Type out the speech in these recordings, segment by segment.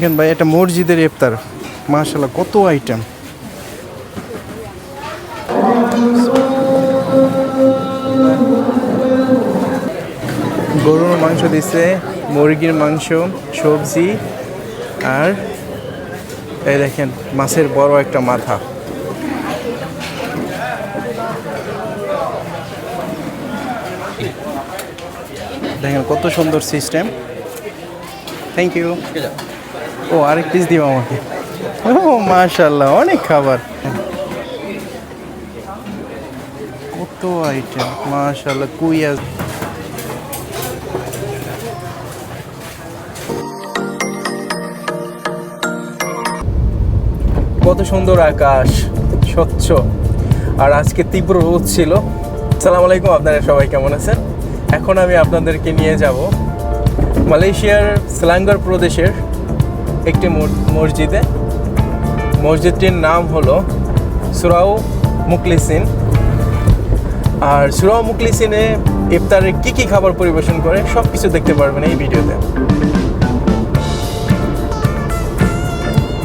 দেখেন ভাই, এটা মসজিদের ইফতার। মাশাআল্লাহ, কত আইটেম। গরুর মাংস দিছে, মুরগির মাংস, সবজি, আর এই দেখেন মাছের বড় একটা মাথা। দেখেন কত সুন্দর সিস্টেম। Thank you. ও, আরেক পিস দিও আমাকে। ও মাশাআল্লাহ, অনেক খাবার, কত আইটেম। মাশাআল্লাহ, কুইয়া। কত সুন্দর আকাশ, স্বচ্ছ, আর আজকে তীব্র রোদ ছিল। আসসালামু আলাইকুম, আপনারা সবাই কেমন আছেন? এখন আমি আপনাদেরকে নিয়ে যাব মালয়েশিয়ার সেলাঙ্গর প্রদেশের একটি মসজিদে। মসজিদটির নাম হলো সুরাও মুকলিসিন। আর সুরাও মুকলিসিনে ইফতারে কী কী খাবার পরিবেশন করে সব কিছু দেখতে পারবেন এই ভিডিওতে।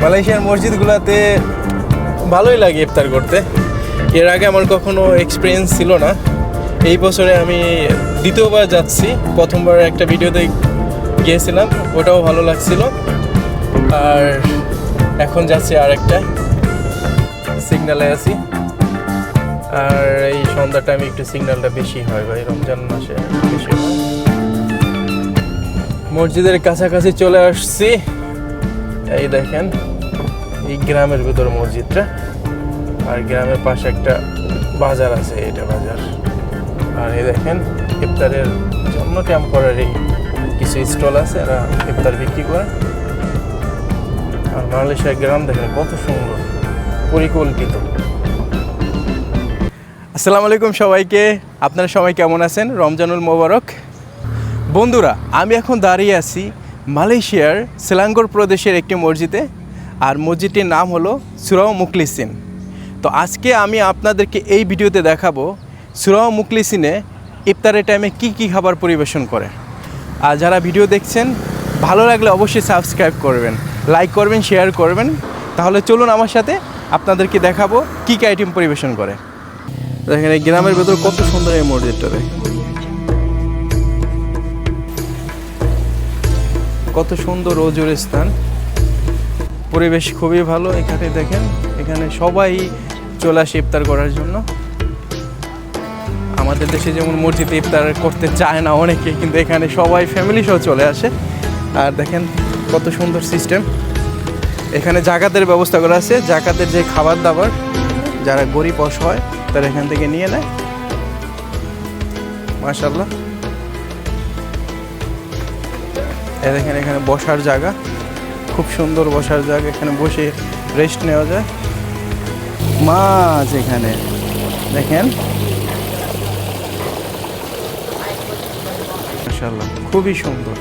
মালয়েশিয়ার মসজিদগুলোতে ভালোই লাগে ইফতার করতে। এর আগে আমার কখনো এক্সপিরিয়েন্স ছিল না। এই বছরে আমি দ্বিতীয়বার যাচ্ছি। প্রথমবার একটা ভিডিওতে গিয়েছিলাম, ওটাও ভালো লাগছিল। আর এখন যাচ্ছি আরেকটা, সিগন্যালে আছি। আর এই সন্ধ্যার টাইমে একটু সিগন্যালটা বেশি হয় ভাই, রমজান মাসে বেশি হয়। মসজিদের কাছাকাছি চলে আসছি। এই দেখেন, এই গ্রামের ভিতর মসজিদটা, আর গ্রামের পাশে একটা বাজার আছে, এটা বাজার। আর এই দেখেন ইফতারের জন্য টেম্পোরারি কিছু স্টল আছে, এরা ইফতার বিক্রি করে। আর মালয়েশিয়ার গ্রাম দেখেন কত সুন্দর, পরিকল্পিত। আসসালামু আলাইকুম সবাইকে, আপনারা সবাই কেমন আছেন? রমজানুল মোবারক। বন্ধুরা, আমি এখন দাঁড়িয়ে আছি মালয়েশিয়ার সেলাঙ্গর প্রদেশের একটি মসজিদে, আর মসজিদটির নাম হলো সুরাও মুকলিসিন। তো আজকে আমি আপনাদেরকে এই ভিডিওতে দেখাবো সুরাও মুকলিসিনে ইফতারের টাইমে কি কি খাবার পরিবেশন করে। আর যারা ভিডিও দেখছেন, ভালো লাগলে অবশ্যই সাবস্ক্রাইব করবেন, লাইক করবেন, শেয়ার করবেন। তাহলে চলুন আমার সাথে আপনাদেরকে দেখাবো কী কী আইটেম পরিবেশন করে। দেখেন এই গ্রামের ভেতর কত সুন্দর এই মসজিদটাতে, কত সুন্দর ওজুর স্থান, পরিবেশ খুবই ভালো। এখানে দেখেন, এখানে সবাই চলে আসে ইফতার করার জন্য। আমাদের দেশে যেমন মসজিদে ইফতার করতে চায় না অনেকে, কিন্তু এখানে সবাই ফ্যামিলি সহ চলে আসে। আর দেখেন কত সুন্দর সিস্টেম। এখানে জাকাতের ব্যবস্থা করা আছে। জাকাতের যে খাবার দাবার, যারা গরিব অসহায় তারা এখান থেকে নিয়ে নেয়। মাশাআল্লাহ, এই দেখেন এখানে বসার জায়গা, খুব সুন্দর বসার জায়গা। এখানে বসে রেস্ট নেওয়া যায়। মাছ এখানে দেখেন, মাশাআল্লাহ, খুবই সুন্দর।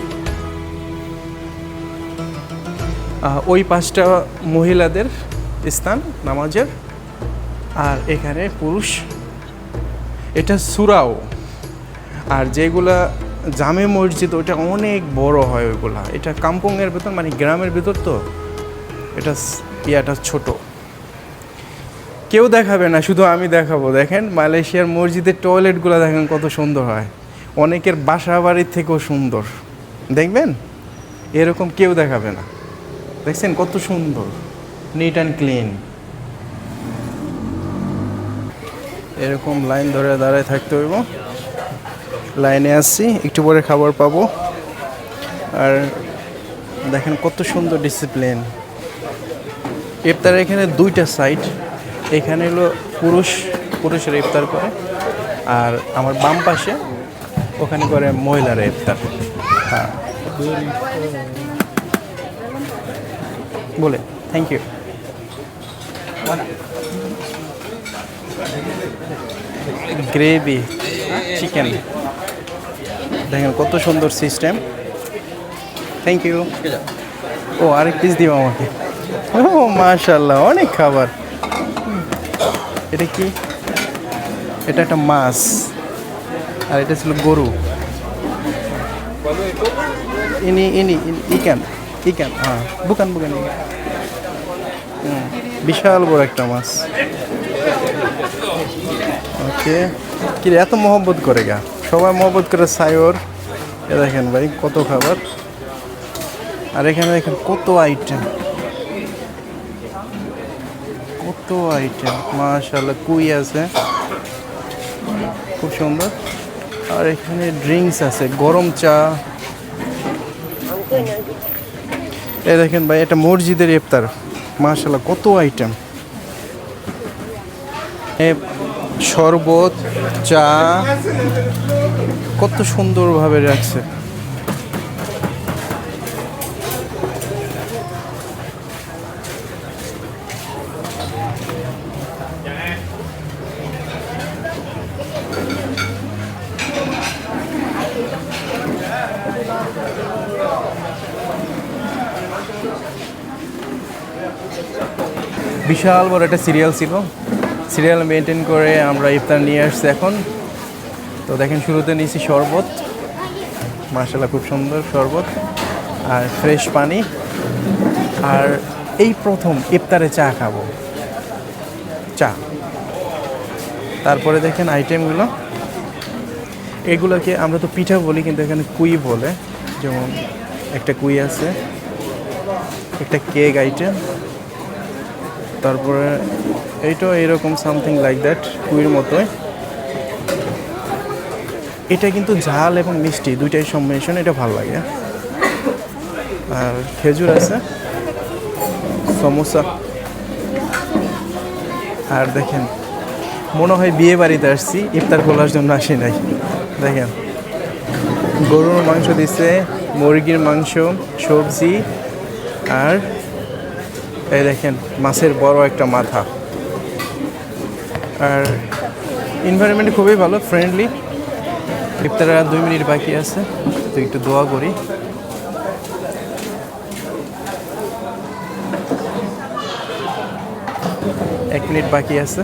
ওই পাঁচটা মহিলাদের স্থান নামাজের, আর এখানে পুরুষ। এটা সুরাও। আর যেগুলা জামে মসজিদ, ওটা অনেক বড় হয় ওইগুলা। এটা কাম্পংয়ের ভেতর, মানে গ্রামের ভেতর, তো এটা ইয়াটা ছোট, কেউ দেখাবে না, শুধু আমি দেখাবো। দেখেন মালয়েশিয়ার মসজিদের টয়লেটগুলো দেখেন কত সুন্দর হয়, অনেকের বাসা বাড়ির থেকেও সুন্দর। দেখবেন এরকম কেউ দেখাবে না। দেখছেন কত সুন্দর, নিট অ্যান্ড ক্লিন। এরকম লাইন ধরে দাঁড়ায় থাকতে হইব। লাইনে আসছি, একটু পরে খাবার পাবো। আর দেখেন কত সুন্দর ডিসিপ্লিন। ইফতারের এখানে দুইটা সাইড। এখানে হলো পুরুষেরা ইফতার করে, আর আমার বাম পাশে ওখানে করে মহিলারা ইফতার। হ্যাঁ, বলে থ্যাংক ইউ। গ্রেভি চিকেন, দেখেন কত সুন্দর সিস্টেম। Thank you. ও, আরেক পিস দিও আমাকে। ও মাশাআল্লাহ, অনেক খাবার। এটা কি? এটা একটা মাছ, আর এটা ছিল গরু। ইনি ইকেন ikan. Bukan ikan. বিশাল বড় একটা মাছ। ওকে, কি রে, এত মহব্বত করে গা, সবাই মহব্বত করে সায়র। এ দেখেন ভাই কত খাবার, আর এখানে দেখেন কত আইটেম, কত আইটেম, মাশাআল্লাহ। কুই আছে খুব সুন্দর, আর এখানে ড্রিঙ্কস আছে, গরম চা। এই দেখেন ভাই, এটা মসজিদের ইফতার, মাশাআল্লাহ কত আইটেম। শরবত, চা, কত সুন্দরভাবে রাখছে। বিশাল বড় একটা সিরিয়াল ছিল, সিরিয়াল মেনটেন করে আমরা ইফতার নিয়ে আসছি এখন। তো দেখেন শুরুতে নিয়েছি শরবত, মাশাআল্লাহ খুব সুন্দর শরবত আর ফ্রেশ পানি। আর এই প্রথম ইফতারে চা খাবো, চা। তারপরে দেখেন আইটেমগুলো, এগুলোকে আমরা তো পিঠা বলি, কিন্তু এখানে কুই বলে। যেমন একটা কুই আছে, একটা কেক আইটেম, তারপরে এইটাও এরকম সামথিং লাইক দ্যাট, কুইয়ের মতোই। এটা কিন্তু ঝাল এবং মিষ্টি দুইটাই কম্বিনেশন, এটা ভালো লাগে। আর খেজুর আছে, সমোসা। আর দেখেন মনে হয় বিয়ে বাড়িতে আসছি, ইফতার খোলার জন্য আসি নাই। দেখেন গরুর মাংস দিছে, মুরগির মাংস, সবজি, আর এই দেখেন মাছের বড় একটা মাথা। আর এনভায়রনমেন্ট খুবই ভালো, ফ্রেন্ডলি। ইফতারের আর 2 মিনিট বাকি আছে, তো একটু দোয়া করি। এক মিনিট বাকি আছে।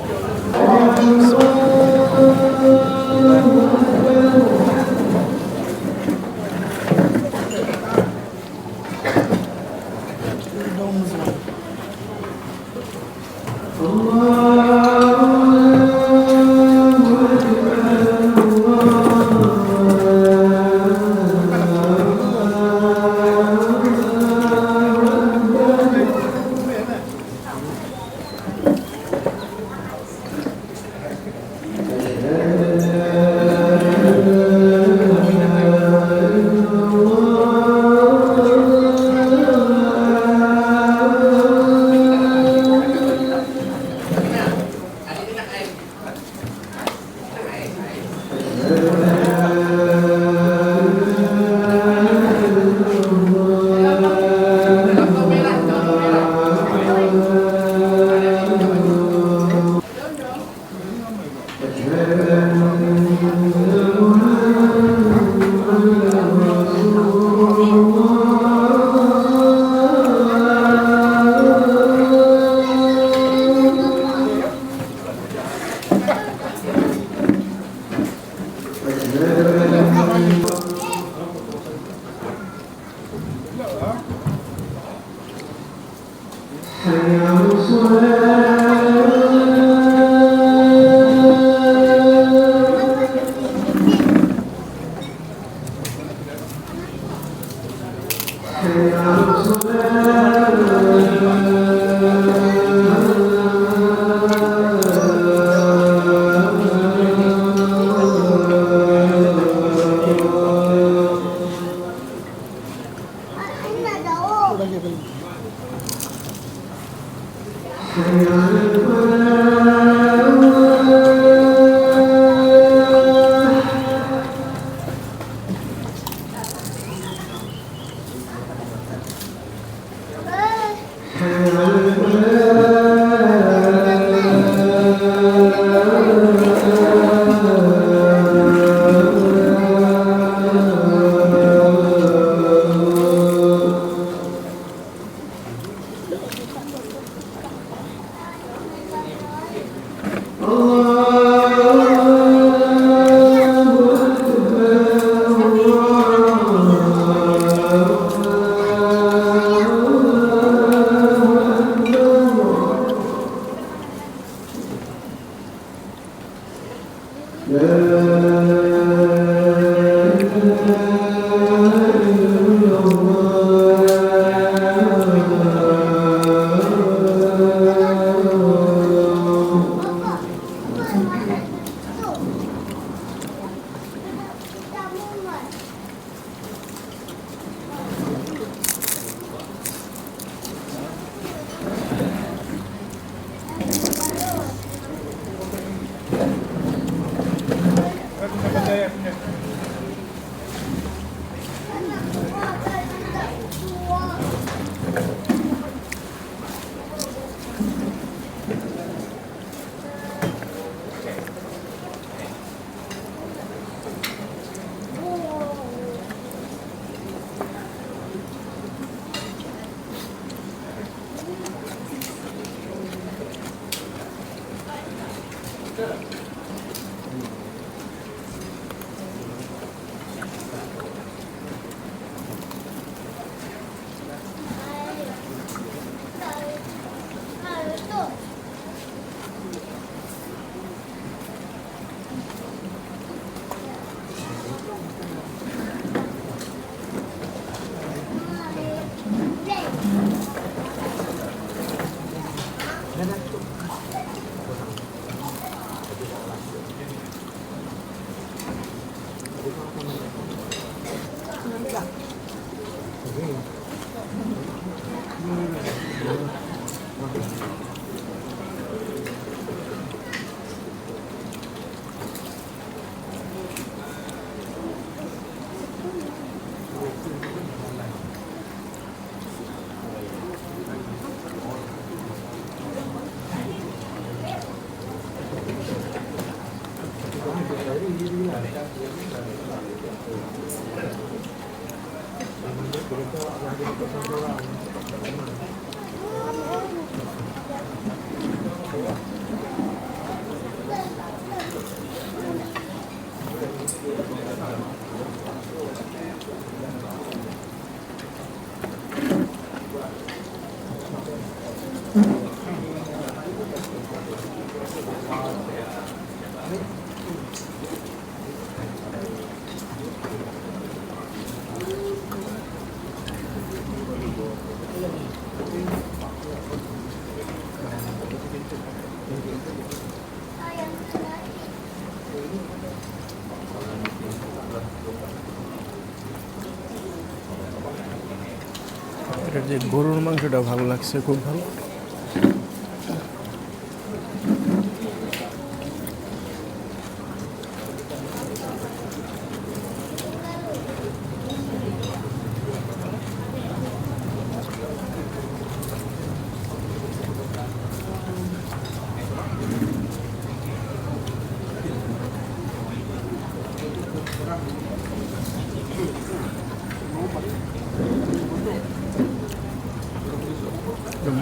এটার যে গরুর মাংসটা ভালো লাগছে, খুব ভালো।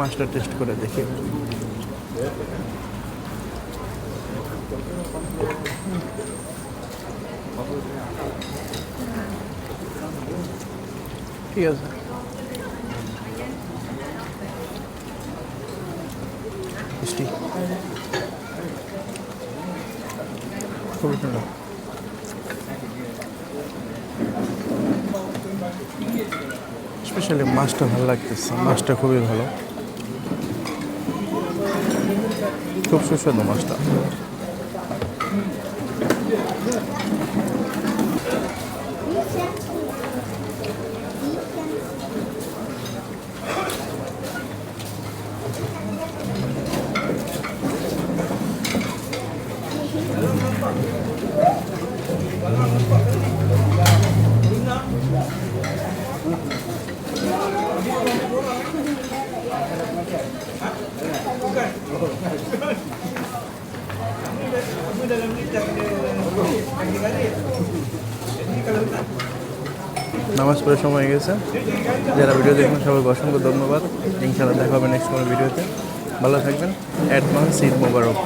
মাছটা টেস্ট করে দেখি। ঠিক আছে, খুবই সুন্দর। স্পেশালি মাছটা ভালো লাগতেছে, মাছটা খুবই ভালো, খুব সুস্বাদু মাছটা। নামাজ পড়ার সময় হয়ে গেছে। যারা ভিডিও দেখবেন সবাইকে অসংখ্য ধন্যবাদ। ইনশাআল্লাহ দেখা হবে নেক্সট কোনো ভিডিওতে। ভালো থাকবেন। অ্যাডভান্স ঈদ মোবারক।